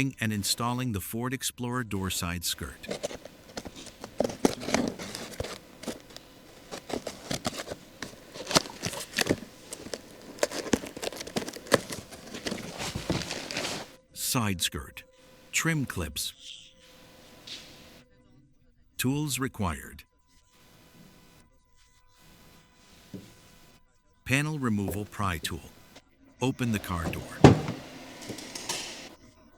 removing and installing the Ford Explorer door side skirt. Side skirt. Trim clips. Tools required. Panel removal pry tool. Open the car door.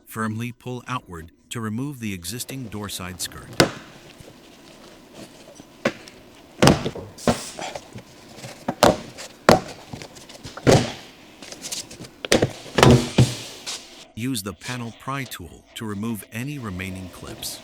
Firmly pull outward to remove the existing door side skirt. Use the panel pry tool to remove any remaining clips.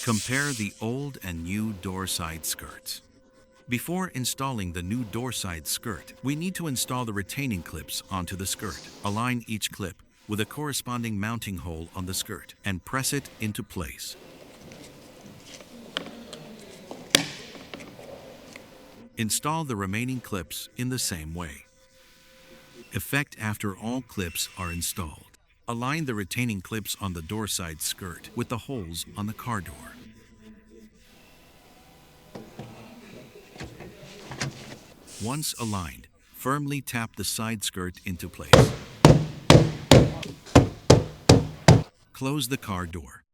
Compare the old and new door side skirts. Before installing the new door side skirt, we need to install the retaining clips onto the skirt. Align each clip with a corresponding mounting hole on the skirt and press it into place. Install the remaining clips in the same way. Effect after all clips are installed. Align the retaining clips on the door side skirt with the holes on the car door. Once aligned, firmly tap the side skirt into place. Close the car door.